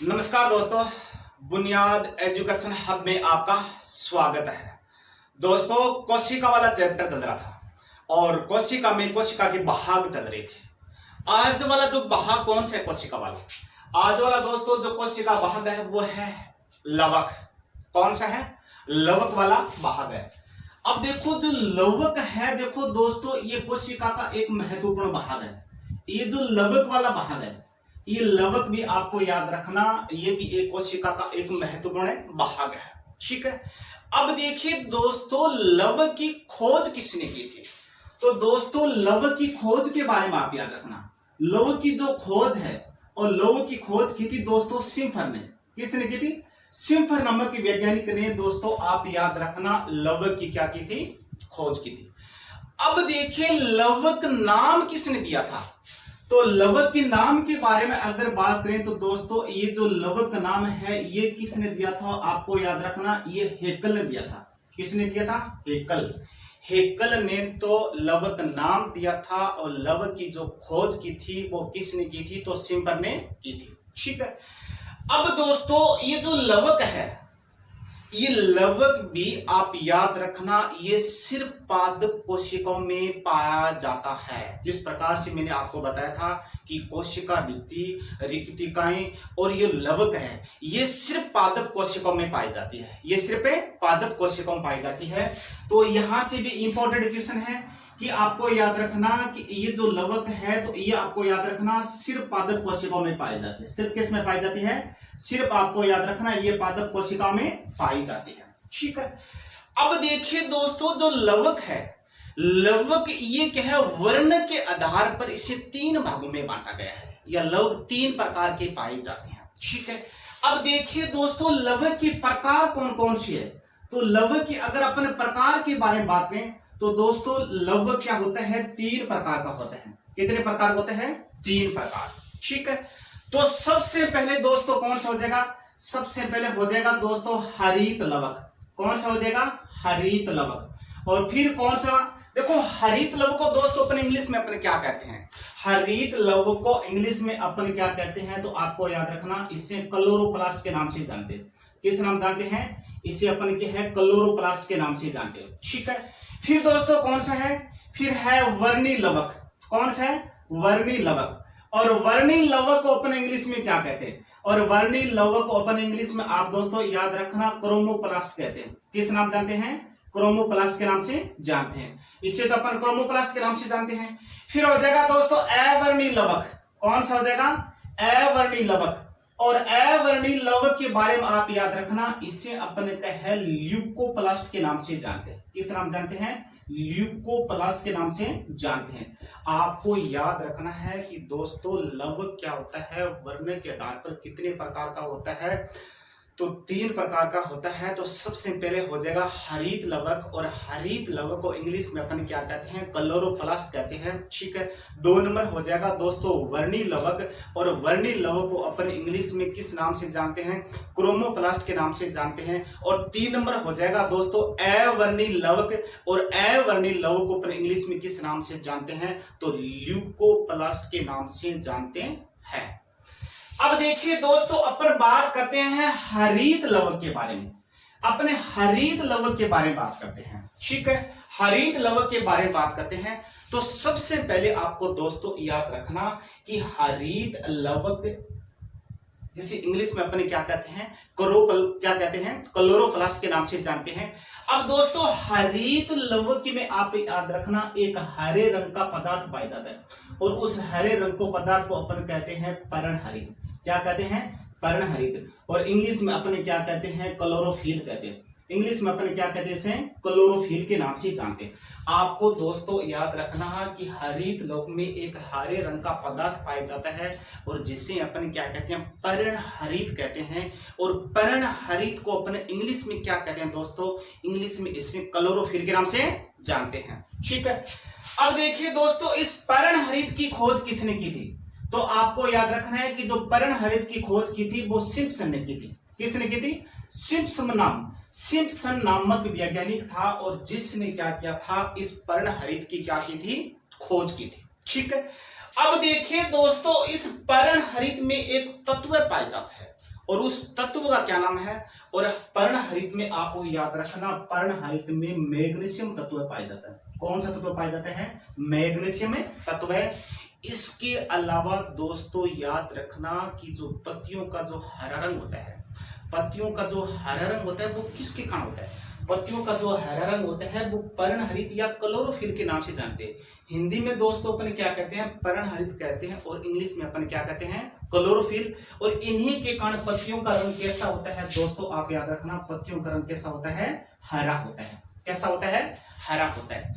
नमस्कार दोस्तों, बुनियाद एजुकेशन हब में आपका स्वागत है। दोस्तों, कोशिका वाला चैप्टर चल रहा था और कोशिका में कोशिका की बहाव चल रही थी। आज वाला जो बहाव कौन सा है कोशिका वाला? आज वाला दोस्तों जो कोशिका भाग है वो है लवक। कौन सा है? लवक वाला भाग है। अब देखो जो लवक है, देखो दोस्तों ये कोशिका का एक महत्वपूर्ण भाग है। ये जो लवक वाला भाग है, ये लवक भी आपको याद रखना, ये भी एक कोशिका का एक महत्वपूर्ण भाग है। ठीक है। अब देखिए दोस्तों, लवक की खोज किसने की थी? तो दोस्तों लवक की खोज के बारे में आप याद रखना। लवक की जो खोज है और लवक की खोज की थी दोस्तों सिम्फर ने। किसने की थी? सिम्फर नामक के वैज्ञानिक ने। दोस्तों आप याद रखना, लवक की क्या की थी? खोज की थी। अब देखिए लवक नाम किसने दिया था? तो लवक के नाम के बारे में अगर बात करें तो दोस्तों ये जो लवक नाम है ये किसने दिया था? आपको याद रखना, ये हेकल ने दिया था। किसने दिया था? हेकल। हेकल ने तो लवक नाम दिया था और लवक की जो खोज की थी वो किसने की थी? तो सिम्फर ने की थी। ठीक है। अब दोस्तों ये जो लवक है, ये लवक भी आप याद रखना, ये सिर्फ पादप कोशिकाओं में पाया जाता है। जिस प्रकार से मैंने आपको बताया था कि कोशिका भित्ति, रिक्तिकाएं और ये लवक है, ये सिर्फ पादप कोशिकाओं में पाई जाती है। ये सिर्फ पादप कोशिकाओं में पाई जाती है। तो यहां से भी इंपॉर्टेंट क्वेश्चन है कि आपको याद रखना कि ये जो लवक है, तो ये आपको याद रखना सिर्फ पादप कोशिकाओं में पाई जाती है। सिर्फ किस में पाई जाती है? सिर्फ आपको याद रखना ये पादप कोशिका में पाई जाती है। ठीक है। अब देखिए दोस्तों जो लवक है, लवक ये क्या है, वर्ण के आधार पर इसे 3 भागों में बांटा गया है। या लवक 3 प्रकार के पाए जाते हैं। ठीक है। अब देखिए दोस्तों लवक के प्रकार कौन कौन से है? तो लवक की अगर अपन प्रकार के बारे में बात करें तो दोस्तों लवक क्या होता है? 3 प्रकार का होता है। कितने प्रकार होते हैं? 3 प्रकार। ठीक है। तो सबसे पहले दोस्तों कौन सा हो जाएगा? सबसे पहले हो जाएगा दोस्तों हरित लवक। कौन सा हो जाएगा? हरित लवक। और फिर कौन सा? देखो हरित लवक को दोस्तों अपन इंग्लिश में अपन क्या कहते हैं? हरित लवक को इंग्लिश में अपन क्या कहते हैं? तो आपको याद रखना, इसे क्लोरोप्लास्ट के नाम से जानते हैं। किस नाम जानते हैं? इसे अपन क्या है? क्लोरोप्लास्ट के नाम से जानते हैं। ठीक है। फिर दोस्तों कौन सा है? फिर है वर्णी लवक। कौन सा है? वर्णी लवक। और वर्णी लवक को अपन इंग्लिश में क्या कहते हैं? और वर्णी लवक को अपन इंग्लिश में आप दोस्तों याद रखना क्रोमोप्लास्ट कहते हैं। किस नाम जानते हैं? क्रोमोप्लास्ट के नाम से जानते हैं। इससे तो अपन क्रोमोप्लास्ट के नाम से जानते हैं। फिर हो जाएगा दोस्तों अवर्णी लवक। कौन सा हो जाएगा? अवर्णी लवक। और अवर्णी लवक के बारे में आप याद रखना, इसे अपन कहे ल्यूकोप्लास्ट के नाम से जानते हैं। किस नाम जानते हैं? ल्यूकोप्लास्ट के नाम से जानते हैं। आपको याद रखना है कि दोस्तों लवक क्या होता है, वर्ण के आधार पर कितने प्रकार का होता है? तो 3 प्रकार का होता है। तो सबसे पहले हो जाएगा हरित लवक, और हरित लवक को इंग्लिश में अपन क्या कहते हैं? क्लोरोप्लास्ट कहते हैं। ठीक है। 2 नंबर हो जाएगा दोस्तों वर्णी लवक, और वर्णी लवक को अपन इंग्लिश में किस नाम से जानते हैं? क्रोमोप्लास्ट के नाम से जानते हैं। और 3 नंबर हो जाएगा दोस्तों अवर्णी लवक, और अवर्णी लवक को अपन इंग्लिश में किस नाम से जानते हैं? तो ल्यूकोप्लास्ट के नाम से जानते हैं। अब देखिए दोस्तों अपन बात करते हैं हरित लवक के बारे में। अपने हरित लवक के बारे में बात करते हैं। ठीक है। हरित लवक के बारे में बात करते हैं तो सबसे पहले आपको दोस्तों याद रखना कि हरित लवक जिसे इंग्लिश में अपने क्या कहते हैं? क्या कहते हैं? क्लोरोप्लास्ट के नाम से जानते हैं। अब दोस्तों हरित लवक में आप याद रखना एक हरे रंग का पदार्थ पाया जाता है, और उस हरे रंग को पदार्थ को अपन कहते हैं पर्णहरित। क्या कहते हैं? पर्णहरित। और इंग्लिश में अपने क्या कहते हैं? क्लोरोफिल कहते हैं। इंग्लिश में अपन क्या कहते हैं? क्लोरोफिल के नाम से जानते हैं। आपको दोस्तों याद रखना है कि हरित लवक में एक हरे रंग का पदार्थ पाया जाता है, और जिसे अपन क्या कहते हैं? पर्णहरित कहते हैं। और पर्णहरित को अपन इंग्लिश में क्या कहते हैं दोस्तों? इंग्लिश में इसे क्लोरोफिल के नाम से जानते हैं। ठीक है। अब देखिए दोस्तों इस पर्णहरित की खोज किसने की थी? तो आपको याद रखना है कि जो पर्णहरित की खोज की थी वो सिम्पसन ने की थी। किसने की थी? सिम्पसन नामक वैज्ञानिक था, और जिसने क्या किया था? इस पर्णहरित की क्या की थी? खोज की थी। ठीक है। अब देखिए दोस्तों इस पर्णहरित में एक तत्व पाया जाता है, और उस तत्व का क्या नाम है। और पर्णहरित में आपको याद रखना, पर्णहरित में मैग्नीशियम तत्व पाया जाता है। कौन सा तत्व पाए जाते हैं, मैग्नीशियम तत्व है। इसके अलावा दोस्तों याद रखना कि जो पत्तियों का जो हरा रंग होता है, पत्तियों का जो हरा रंग होता है वो किसके कारण होता है, पत्तियों का जो हरा रंग होता है वो पर्णहरित या क्लोरोफिल के नाम से जानते हैं। हिंदी में दोस्तों अपन क्या कहते हैं, पर्णहरित कहते हैं, और इंग्लिश में अपन क्या कहते हैं, क्लोरोफिल। और इन्हीं के कारण पत्तियों का रंग कैसा होता है दोस्तों, आप याद रखना, पत्तियों का रंग कैसा होता है, हरा होता है। कैसा होता है, हरा होता है।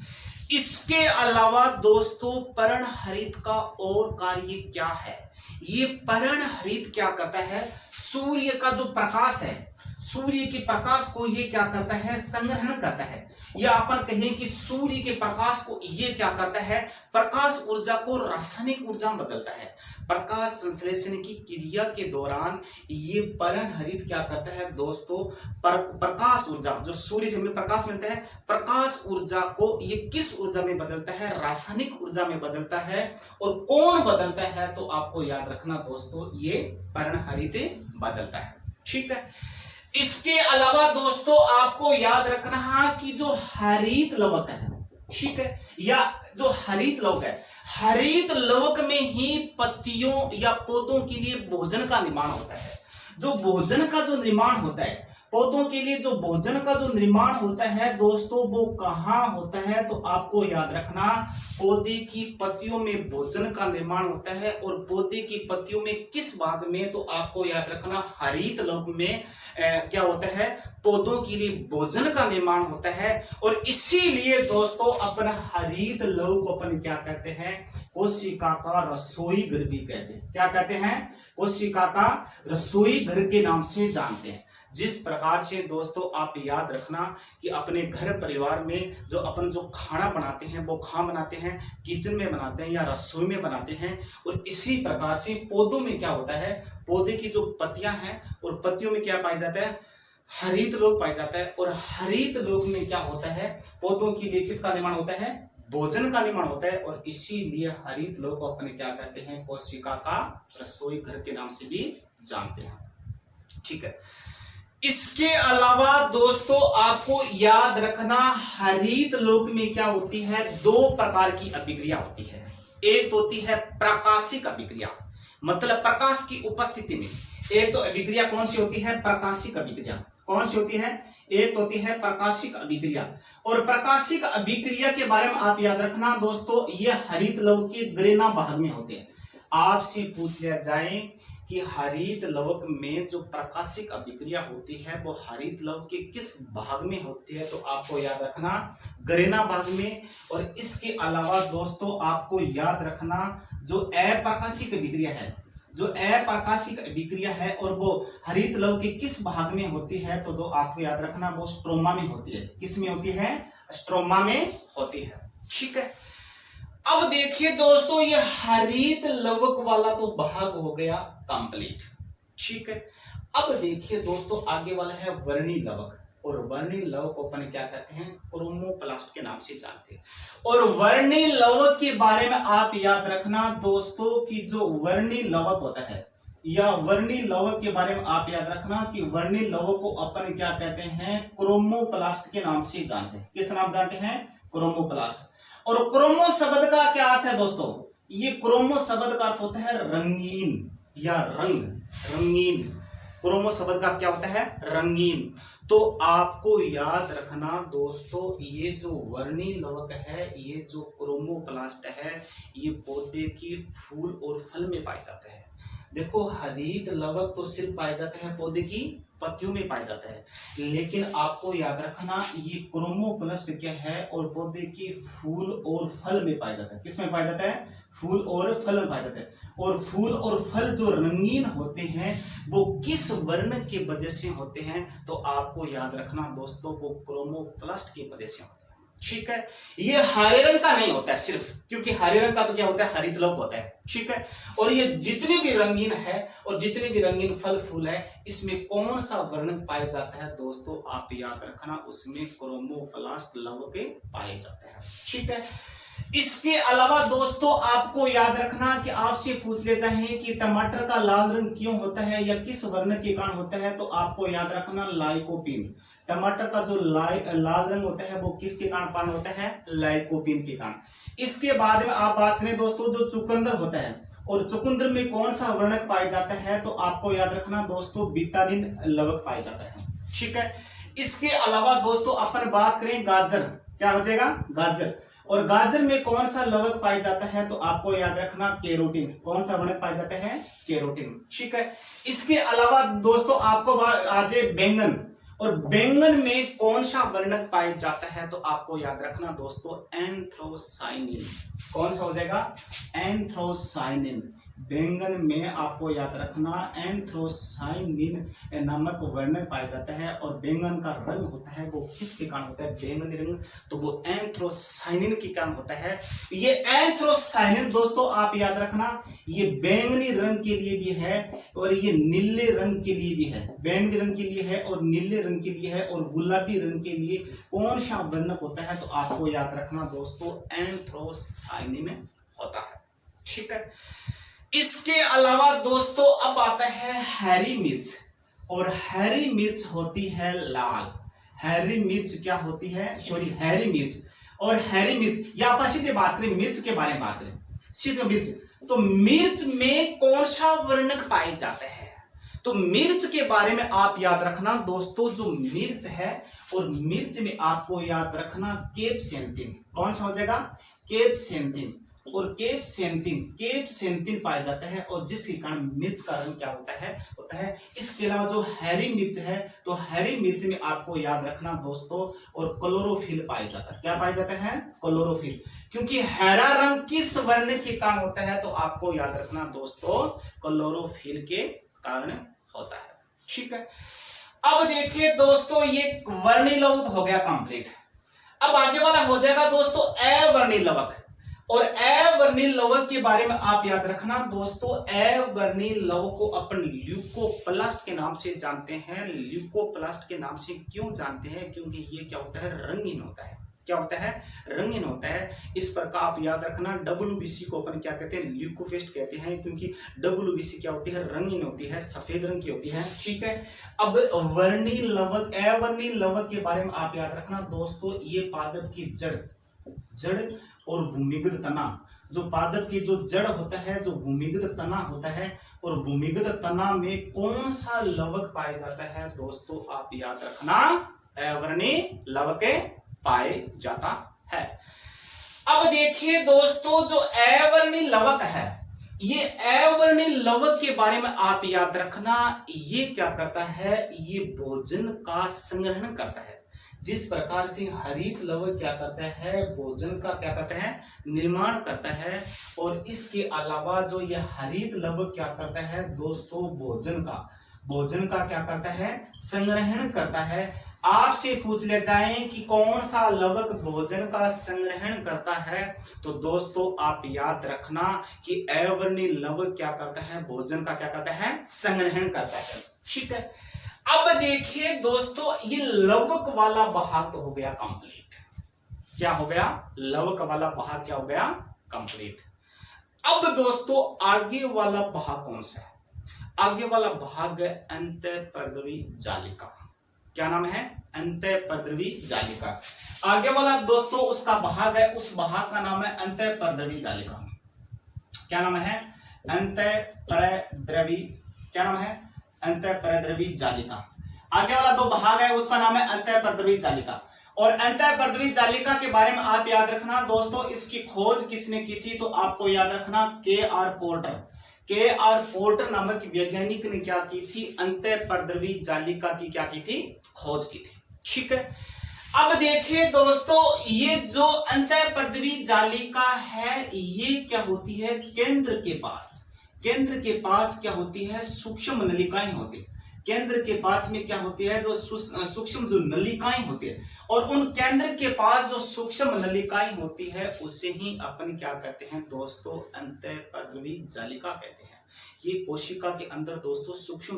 इसके अलावा दोस्तों पर्णहरित का और कार्य क्या है, ये पर्णहरित क्या करता है, सूर्य का जो प्रकाश है, सूर्य के प्रकाश को ये क्या करता है, संग्रहण करता है। या अपन कहें कि सूर्य के प्रकाश को ये क्या करता है, प्रकाश ऊर्जा को रासायनिक ऊर्जा में बदलता है। प्रकाश संश्लेषण की क्रिया के दौरान ये पर्णहरित क्या करता है दोस्तों, प्रकाश ऊर्जा, जो सूर्य से हमें प्रकाश मिलता है, प्रकाश ऊर्जा को ये किस ऊर्जा में बदलता है, रासायनिक ऊर्जा में बदलता है। और कौन बदलता है, तो आपको याद रखना दोस्तों, ये पर्णहरित बदलता है। ठीक है। इसके अलावा दोस्तों आपको याद रखना है कि जो हरित लवक है, ठीक है, या जो हरित लवक है, हरित लवक में ही पत्तियों या पौधों के लिए भोजन का निर्माण होता है। जो भोजन का जो निर्माण होता है, पौधों के लिए जो भोजन का जो निर्माण होता है दोस्तों, वो कहाँ होता है, तो आपको याद रखना, पौधे की पत्तियों में भोजन का निर्माण होता है। और पौधे की पत्तियों में किस भाग में, तो आपको याद रखना, हरित लवक में क्या होता है, पौधों के लिए भोजन का निर्माण होता है। और इसीलिए दोस्तों अपन हरित लवक को अपन क्या कहते हैं, कोशिका का रसोई घर भी कहते हैं। क्या कहते हैं, कोशिका का रसोई घर के नाम से जानते हैं। जिस प्रकार से दोस्तों आप याद रखना कि अपने घर परिवार में जो अपन जो खाना बनाते हैं, वो कहाँ बनाते हैं, किचन में बनाते हैं या रसोई में बनाते हैं। और इसी प्रकार से पौधों में क्या होता है, पौधे की जो पत्तियां हैं और पत्तियों में क्या पाया जाता है, हरित लवक पाया जाता है। और हरित लवक में क्या होता है, पौधों के लिए किसका निर्माण होता है, भोजन का निर्माण होता है। और इसीलिए हरित लवक को अपन क्या कहते हैं, कोशिका का रसोई घर के नाम से भी जानते हैं। ठीक है। इसके अलावा दोस्तों आपको याद रखना, हरित लवक में क्या होती है, दो प्रकार की अभिक्रिया होती है। एक तो होती है प्रकाशिक अभिक्रिया, मतलब प्रकाश की उपस्थिति में। एक तो अभिक्रिया कौन सी होती है, प्रकाशिक अभिक्रिया। कौन सी होती है, एक तो होती है प्रकाशिक अभिक्रिया। और प्रकाशिक अभिक्रिया के बारे में आप याद रखना दोस्तों, ये हरित लवक के ग्रेना भाग में होते हैं। आपसे पूछ लिया जाए कि हरित लवक में जो प्रकाशिक अभिक्रिया होती है वो हरित लवक के किस भाग में होती है, तो आपको याद रखना, ग्रेना भाग में। और इसके अलावा दोस्तों आपको याद रखना, जो अप्रकाशिक अभिक्रिया है, जो अप्रकाशिक अभिक्रिया है और वो हरित लवक के किस भाग में होती है, तो आपको याद रखना, वो स्ट्रोमा में होती है। किस में होती है, स्ट्रोमा में होती है। ठीक है। अब देखिए दोस्तों, ये हरित लवक वाला तो भाग हो गया कंप्लीट। ठीक है। अब देखिए दोस्तों, आगे वाला है वर्णी लवक। और वर्णी लवक को अपन क्या कहते हैं, क्रोमोप्लास्ट के नाम से जानते हैं। और वर्णी लवक के बारे में आप याद रखना दोस्तों कि जो वर्णी लवक होता है, या वर्णी लवक के बारे में आप याद रखना कि वर्णी लवक को अपन क्या कहते हैं, क्रोमोप्लास्ट के नाम से जानते हैं। किस नाम जानते हैं, क्रोमोप्लास्ट। और क्रोमो शब्द का क्या अर्थ है दोस्तों, ये क्रोमो शब्द का अर्थ होता है रंगीन या रंग, रंगीन। क्रोमो शब्द का क्या होता है, रंगीन। तो आपको याद रखना दोस्तों, ये जो वर्णी लवक है, ये जो क्रोमोप्लास्ट है, ये पौधे की फूल और फल में पाए जाते हैं। देखो, हरित लवक तो सिर्फ पाए जाते हैं पौधे की पत्तियों में पाया जाता है, लेकिन आपको याद रखना, ये क्रोमोप्लास्ट क्या है, और पौधे की फूल और फल में पाया जाता है। किसमें पाया जाता है, फूल और फल में पाया जाता है। और फूल और फल जो रंगीन होते हैं वो किस वर्ण के वजह से होते हैं, तो आपको याद रखना दोस्तों, वो क्रोमोप्लास्ट की वजह से होते हैं। ठीक है। ये हरे रंग का नहीं होता है सिर्फ, क्योंकि हरे रंग का तो क्या होता है, हरित लवक होता है। ठीक है। और ये जितने भी रंगीन है और जितने भी रंगीन फल फूल है, इसमें कौन सा वर्ण पाया जाता है दोस्तों, आप याद रखना, उसमें क्रोमोप्लास्ट लवक पाए जाते हैं। ठीक है। इसके अलावा दोस्तों आपको याद रखना कि आपसे पूछ लेता है कि टमाटर का लाल रंग क्यों होता है या किस वर्ण के कारण होता है, तो आपको याद रखना लाइकोपीन। टमाटर का जो लाल रंग होता है वो किसके कारण होता है, लाइकोपीन के कारण। इसके बाद में आप बात करें दोस्तों जो चुकंदर होता है, और चुकंदर में कौन सा वर्णक पाया जाता है, तो आपको याद रखना दोस्तों विटामिन लवक पाया जाता है। ठीक है। इसके अलावा दोस्तों अपन बात करें गाजर, क्या हो जाएगा, गाजर, और गाजर में कौन सा लवक पाया जाता है, तो आपको याद रखना कैरोटीन। कौन सा वर्णक पाया जाता है, कैरोटीन। ठीक है। इसके अलावा दोस्तों आपको आज बैंगन, और बैंगन में कौन सा वर्णक पाया जाता है, तो आपको याद रखना दोस्तों एंथ्रोसाइनिन। कौन सा हो जाएगा, एंथ्रोसाइनिन। बैंगन में आपको याद रखना एंथ्रोसाइनिन नामक वर्णक पाया जाता है, और बैंगन का रंग होता है वो किसके कारण होता है, बैंगनी रंग, तो वो एंथ्रोसाइनिन के कारण होता है। ये एंथ्रोसाइनिन दोस्तों आप याद रखना, ये बैंगनी रंग के लिए भी है और ये नीले रंग के लिए भी है। बैंगनी रंग के लिए है और नीले रंग के लिए है, और गुलाबी रंग के लिए कौन सा वर्णक होता है, तो आपको याद रखना दोस्तों एंथ्रोसाइनिन होता है। ठीक है। इसके अलावा दोस्तों अब आता है हरी मिर्च, और हरी मिर्च होती है लाल। हरी मिर्च क्या होती है, सॉरी हरी मिर्च, और हरी मिर्च या आप सीधे बात करें मिर्च के बारे में बात करें, सीधे मिर्च, तो मिर्च में कौन सा वर्णक पाए जाते हैं, तो मिर्च के बारे में आप याद रखना दोस्तों जो मिर्च है, और मिर्च में आपको याद रखना कैप्सेंथिन। कौन सा हो जाएगा, कैप्सेंथिन, और कैप्सेंथिन पाया जाता है, और जिसके कारण मिर्च का रंग क्या होता है। इसके अलावा जो हरी मिर्च है, तो हरी मिर्च में आपको याद रखना दोस्तों और क्लोरोफिल पाया जाता है। क्या पाया जाता है, क्लोरोफिल, क्योंकि हरा रंग किस वर्ण के कारण होता है, तो आपको याद रखना दोस्तों क्लोरोफिल के कारण होता है। ठीक है। अब देखिए दोस्तों ये वर्णी लवक हो गया कंप्लीट। अब आगे वाला हो जाएगा दोस्तों अवर्णी लवक, और अवर्णी लवक के बारे में आप याद रखना दोस्तों अवर्णी लवक को अपन ल्यूकोप्लास्ट के नाम से जानते हैं। ल्यूकोप्लास्ट के नाम से क्यों जानते हैं, क्योंकि ये क्या होता है, रंगीन होता है। क्या होता है, रंगीन होता है। इस प्रकार आप याद रखना WBC को अपन क्या कहते हैं, ल्यूकोफेस्ट कहते हैं, क्योंकि WBC क्या होती है, रंगीन होती है, सफेद रंग की होती है। ठीक है। अब वर्णी लवक, अवर्णी लवक के बारे में आप याद रखना दोस्तों ये पादप की जड़ और भूमिगत तना, जो पादप की जो जड़ होता है, जो भूमिगत तना होता है, और भूमिगत तना में कौन सा लवक पाया जाता है दोस्तों आप याद रखना अवर्णी लवक पाए जाता है। अब देखिए दोस्तों जो अवर्णी लवक है, ये अवर्णी लवक के बारे में आप याद रखना ये क्या करता है, ये भोजन का संग्रहण करता है। जिस प्रकार से हरित लवक क्या करता है, भोजन का क्या करता है, निर्माण करता है, और इसके अलावा जो यह हरित लवक क्या करता है दोस्तों भोजन का क्या करता है, संग्रहण करता है। आपसे पूछ ले जाए कि कौन सा लवक भोजन का संग्रहण करता है, तो दोस्तों आप याद रखना कि अवर्णी लवक क्या करता है, भोजन का क्या करता है, संग्रहण करता है। ठीक है। अब देखिए दोस्तों ये लवक वाला भाग तो हो गया कंप्लीट। क्या हो गया, लवक वाला भाग क्या हो गया, कंप्लीट। अब दोस्तों आगे वाला भाग कौन सा है, आगे वाला भाग है अंतःपरद्रवी जालिका। क्या नाम है, अंतःपरद्रवी जालिका। आगे वाला दोस्तों उसका भाग है, उस भाग का नाम है अंतःपरद्रवी जालिका। क्या नाम है, अंतःपरद्रवी, क्या नाम है, अंतःपरद्रवी जालिका। आगे वाला दो भाग है उसका नाम है अंतःपरद्रवी जालिका। और अंतःपरद्रवी जालिका के बारे में आप याद रखना दोस्तों इसकी खोज किसने की थी, तो आपको याद रखना K.R. पोर्टर। K.R. पोर्टर नामक वैज्ञानिक ने क्या की थी, अंतःपरद्रवी जालिका की क्या की थी, खोज की थी। ठीक है। अब देखिए दोस्तों ये जो अंतःपरद्रवी जालिका है ये क्या होती है, केंद्र के पास क्या होती है, सूक्ष्म नलिकाएं होती है। केंद्र के पास में क्या होती है, जो सूक्ष्म जो नलिकाएं होती है, और उन केंद्र के पास जो सूक्ष्म नलिकाएं होती है उसे ही अपन क्या कहते हैं दोस्तों, अंतःपरद्रवी जालिका कहते हैं। ये कोशिका के अंदर दोस्तों सूक्ष्म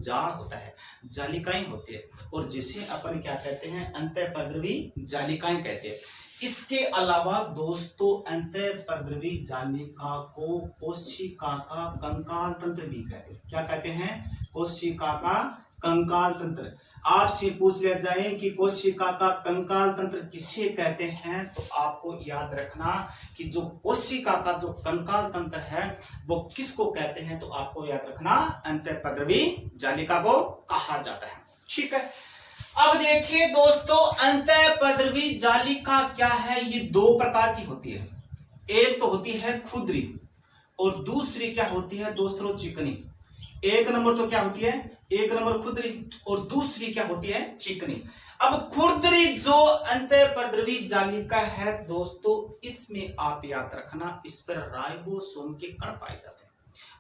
जाल होता है, जालिकाएं होती है, और जिसे अपन क्या कहते हैं, अंतःपरद्रवी जालिकाएं कहते हैं। इसके अलावा दोस्तों अंतःपद्रवी जालिका को कोशिका का कंकाल तंत्र भी कहते हैं। क्या कहते हैं? कोशिका का कंकाल तंत्र। आपसे पूछ लिया जाए कि कोशिका का कंकाल तंत्र किसे कहते हैं, तो आपको याद रखना कि जो कोशिका का जो कंकाल तंत्र है वो किसको कहते हैं, तो आपको याद रखना अंतःपद्रवी जालिका को कहा जाता है। ठीक है, अब देखिए दोस्तों अंतःपद्रवी जालिका क्या है, ये दो प्रकार की होती है। एक तो होती है खुरदरी और दूसरी क्या होती है दोस्तों चिकनी। एक नंबर तो क्या होती है, एक नंबर खुरदरी और दूसरी क्या होती है चिकनी। अब खुरदरी जो अंतःपद्रवी जालिका है दोस्तों, इसमें आप याद रखना इस पर राइबोसोम के कण पाए जाते हैं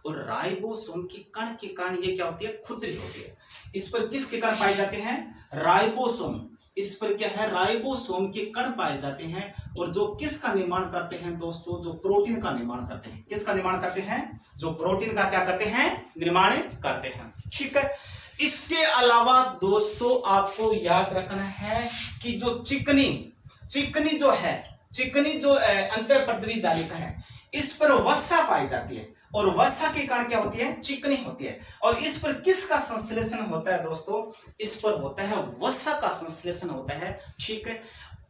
और राइबोसोम के कण के कारण ये क्या होती है, खुरदरी होती है। इस पर किसके कण पाए जाते हैं, राइबोसोम। इस पर क्या है, राइबोसोम के कण पाए जाते हैं और जो किसका निर्माण करते हैं दोस्तों, जो प्रोटीन का निर्माण करते हैं। किसका निर्माण करते हैं, जो प्रोटीन का क्या करते हैं, निर्माण करते हैं। ठीक है, इसके अलावा दोस्तों आपको याद रखना है कि जो चिकनी जो अंतःपद्रवी जालिका है, इस पर वसा पाई जाती है और वसा के कारण क्या होती है, चिकनी होती है। और इस पर किसका संश्लेषण होता है दोस्तों, इस पर होता है वसा का संश्लेषण होता है। ठीक है,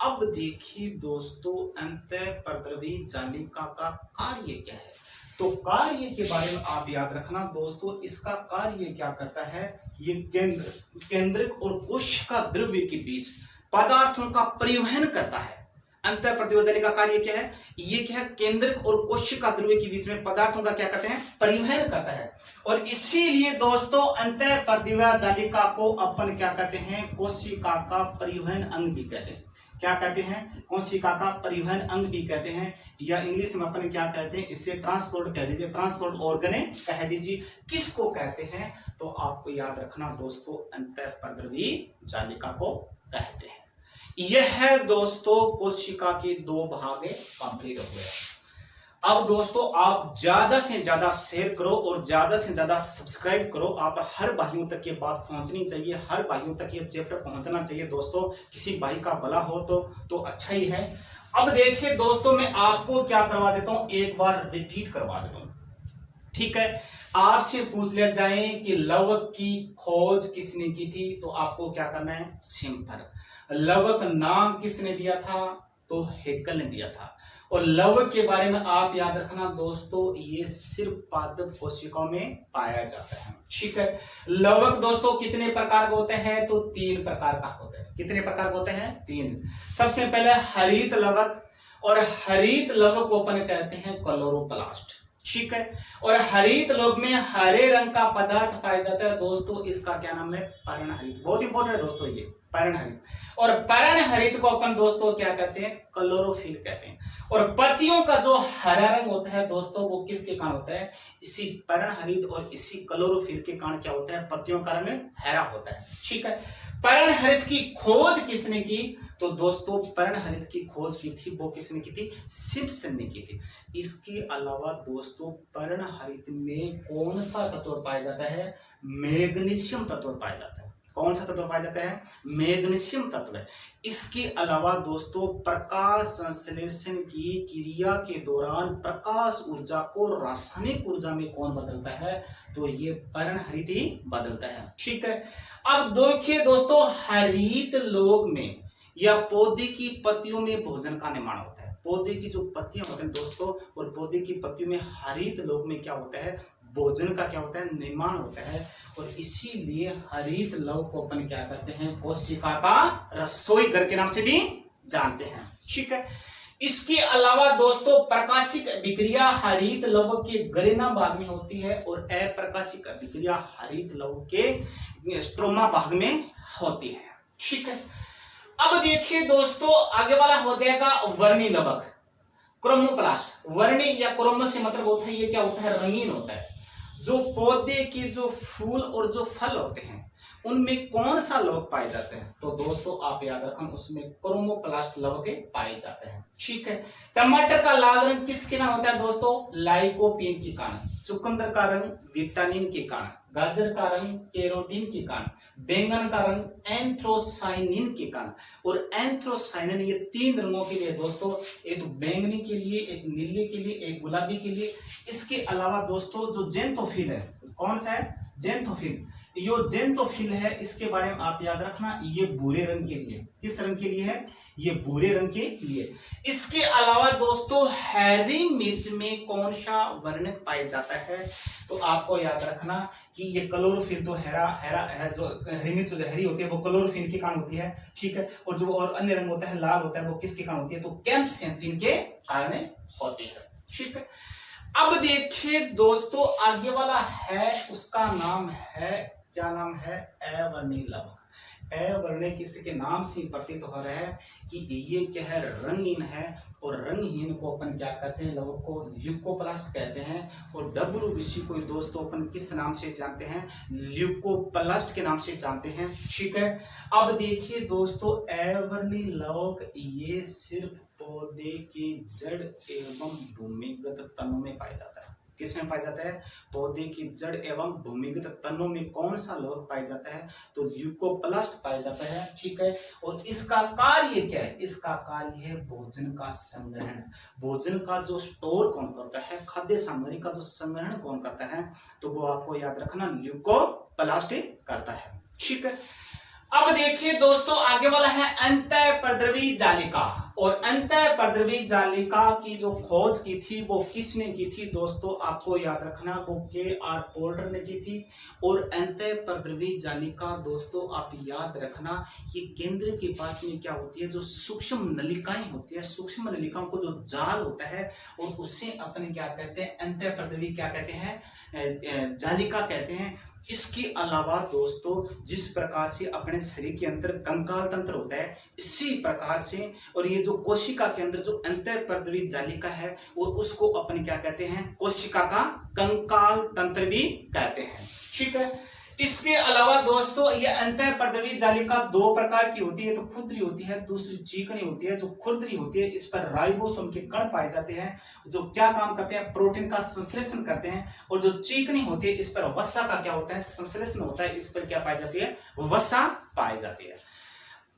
अब देखिए दोस्तों अंतःपद्रवी जालिका का कार्य क्या है, तो कार्य के बारे में आप याद रखना दोस्तों। इसका कार्य क्या करता है, ये केंद्रक और कोशिका द्रव्य के बीच पदार्थों का परिवहन करता है। अंतःपद्रवी जालिका का कार्य क्या है, ये क्या है, केंद्रक और कोशिका द्रव्य के बीच में पदार्थों का क्या करते हैं, परिवहन करता है। और इसीलिए दोस्तों अंतःपद्रवी जालिका को अपन क्या कहते हैं, कोशिका का परिवहन अंग भी कहते हैं। क्या कहते हैं, कोशिका का परिवहन अंग भी कहते हैं, या इंग्लिश में अपन क्या कहते हैं, इसे ट्रांसपोर्ट कह दीजिए, ट्रांसपोर्ट ऑर्गन कह दीजिए। किसको कहते हैं, तो आपको याद रखना दोस्तों अंतःपद्रवी जालिका को कहते हैं। यह है दोस्तों कोशिका के दो भाग कंप्लीट हो गए। अब दोस्तों आप ज्यादा से ज्यादा शेयर करो और ज्यादा से ज्यादा सब्सक्राइब करो। आप हर भाइयों तक ये बात पहुंचनी चाहिए, हर भाइयों तक ये चैप्टर पहुंचना चाहिए दोस्तों। किसी भाई का भला हो तो अच्छा ही है। अब देखिए दोस्तों मैं आपको क्या करवा देता हूं, एक बार रिपीट करवा देता हूं। ठीक है, आपसे पूछ लिया जाए कि लवक की खोज किसने की थी, तो आपको क्या करना है, सिंपल। लवक नाम किसने दिया था, तो हेगल ने दिया था। और लवक के बारे में आप याद रखना दोस्तों, ये सिर्फ पादप कोशिकाओं में पाया जाता है। ठीक है, लवक दोस्तों कितने प्रकार का होते हैं, तो 3 प्रकार का होता है। कितने प्रकार का होते हैं, 3। सबसे पहले हरित लवक, और हरित लवक को अपन कहते हैं क्लोरोप्लास्ट। ठीक है, और हरित लवक में हरे रंग का पदार्थ पाया जाता है दोस्तों, इसका क्या नाम है, पर्णहरित। बहुत इंपॉर्टेंट है दोस्तों ये पर्णहरित। और पर्णहरित को अपन दोस्तों क्या कहते हैं, क्लोरोफिल कहते हैं। और पत्तियों का जो हरा रंग होता है दोस्तों, वो किसके कारण होता है, इसी पर्णहरित और इसी क्लोरोफिल के कारण क्या होता है, पत्तियों का रंग हरा होता है। ठीक है, पर्णहरित की खोज किसने की, तो दोस्तों पर्णहरित की खोज की थी, वो किसने की थी, सिम्पसन ने की थी। इसके अलावा दोस्तों पर्णहरित में कौन सा तत्व पाया जाता है, मैग्नीशियम तत्व पाया जाता है। कौन सा तत्व पाया जाता है, मैग्नीशियम तत्व। इसके अलावा दोस्तों प्रकाश संश्लेषण की क्रिया के दौरान प्रकाश ऊर्जा को रासायनिक ऊर्जा में कौन बदलता है, तो ये पर्णहरित ही बदलता है। ठीक है, अब देखिए दोस्तों हरित लोक में या पौधे की पत्तियों में भोजन का निर्माण होता है। पौधे की जो पत्तियां होते हैं दोस्तों, और पौधे की पत्तियों में हरित लोक में क्या होता है, भोजन का क्या होता है, निर्माण होता है। और इसीलिए हरित लवक को अपन क्या करते हैं, कोशिका का रसोई घर के नाम से भी जानते हैं। ठीक है, इसके अलावा दोस्तों प्रकाशिक अभिक्रिया हरित लवक के गरेना भाग में होती है और अप्रकाशिक अभिक्रिया हरित लवक के स्ट्रोमा भाग में होती है। ठीक है, अब देखिए दोस्तों आगे वाला हो जाएगा वर्णी लवक, क्रोमोप्लास्ट। वर्णी या क्रोमो से मतलब होता है, ये क्या होता है, रंगीन होता है। जो पौधे के जो फूल और जो फल होते हैं उनमें कौन सा लवक पाए जाते हैं? तो दोस्तों आप याद रखें, उसमें क्रोमोप्लास्ट लवक पाए जाते हैं। ठीक है। टमाटर का लाल रंग किसके कारण होता है दोस्तों? लाइकोपीन के कारण। चुकंदर का रंग विटामिन के कारण, गाजर का रंग कैरोटीन के कारण, बैंगन का रंग एंथ्रोसाइनिन के कारण। और एंथ्रोसाइनिन ये 3 रंगों के लिए दोस्तों, एक तो बैंगनी के लिए, एक नीले के लिए, एक गुलाबी के लिए। इसके अलावा दोस्तों जो जेंथोफिल है, कौन सा है? जेंथोफिल। यो जेंथोफिल है, इसके बारे में आप याद रखना, ये भूरे रंग के लिए। किस रंग के लिए है? ये भूरे रंग के लिए। इसके अलावा दोस्तों हरी मिर्च में कौन सा वर्णक पाया जाता है? तो आपको याद रखना कि ये क्लोरोफिल तो हेरा है, जो हरी मिर्च जो हरी होती है वो क्लोरोफिल के कारण होती है। ठीक है। और जो और अन्य रंग होता है लाल होता है, वो किसके कारण होती है? तो कैम्पसेंथिन के कारण होती है। ठीक है। अब देखिए दोस्तों आगे वाला है, उसका नाम है, क्या नाम है? अवर्णी लवक। अवर्णी किसी के नाम से प्रतीत हो रहा है कि ये क्या है? रंगहीन है। और रंगहीन को अपन क्या कहते हैं? लवक को ल्यूकोप्लास्ट कहते हैं। और डब्ल्यूबीसी को दोस्तों अपन किस नाम से जानते हैं? ल्यूकोप्लास्ट के नाम से जानते हैं। ठीक है। अब देखिए दोस्तों अवर्णी लवक ये सिर्फ पौधे की जड़ एवं भूमिगत तनों में पाया जाता है। किसमें पाया जाता है? पौधे की जड़ एवं भूमिगत तनों में कौन सा लवक पाया जाता है? तो ल्यूकोप्लास्ट पाया जाता है। ठीक है। और इसका कार्य क्या है? इसका कार्य है भोजन का संग्रहण। भोजन का जो स्टोर कौन करता है, खाद्य सामग्री का जो संग्रहण कौन करता है? तो वो आपको याद रखना, ल्यूकोप्लास्ट करता है। ठीक है। अब देखिए दोस्तों आगे वाला है अंतःपरद्रवी जालिका। और अंतःपरद्रवी जालिका की जो खोज की थी वो किसने की थी दोस्तों? आपको याद रखना, वो के.आर. पोर्टर ने की थी। और अंतःपरद्रवी जालिका दोस्तों आप याद रखना, ये केंद्र के पास में क्या होती है? जो सूक्ष्म नलिकाएं होती है, सूक्ष्म नलिकाओं को जो जाल होता है, और उससे अपने क्या कहते हैं? अंतःपरद्रवी क्या कहते हैं? जालिका कहते हैं। इसके अलावा दोस्तों जिस प्रकार से अपने शरीर के अंदर कंकाल तंत्र होता है, इसी प्रकार से और ये जो कोशिका के अंदर जो अंतःपरद्रवी जालिका है, वो उसको अपन क्या कहते हैं? कोशिका का कंकाल तंत्र भी कहते हैं। ठीक है। इसके अलावा दोस्तों ये अंतःपरद्रवी जालिका 2 प्रकार की होती है। तो खुरदरी होती है, दूसरी चिकनी होती है। जो खुरदरी होती है इस पर राइबोसोम के कण पाए जाते हैं, जो क्या काम करते हैं? प्रोटीन का संश्लेषण करते हैं। और जो चिकनी होती है इस पर वसा का क्या होता है? संश्लेषण होता है। इस पर क्या पाई जाती है? वसा पाई जाती है।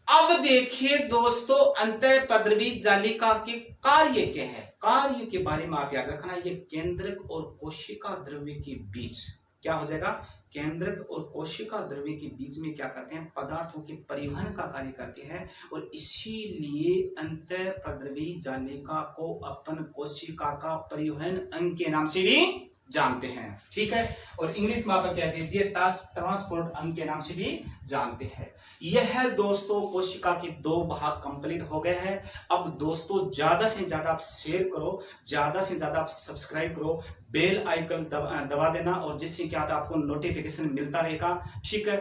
अब देखिए दोस्तों अंतःपरद्रवी जालिका के कार्य क्या है? कार्य के बारे में आप याद रखना, ये केंद्रक और कोशिका द्रव्य के बीच क्या हो जाएगा? केंद्रक और कोशिका द्रव्य के बीच में क्या करते हैं? पदार्थों के परिवहन का कार्य करते हैं। और इसीलिए अंतःपरद्रवी जालिका को अपन कोशिका का परिवहन अंग के नाम से भी जानते हैं। ठीक है। और इंग्लिश में आप कह दीजिए ट्रांसपोर्ट अंग के नाम से भी जानते हैं। यह दोस्तों कोशिका के 2 भाग कंप्लीट हो गए हैं। अब दोस्तों ज्यादा से ज्यादा आप शेयर करो, ज्यादा से ज्यादा आप सब्सक्राइब करो, बेल आइकन दबा देना, और जिससे क्या आपको नोटिफिकेशन मिलता रहेगा। ठीक है।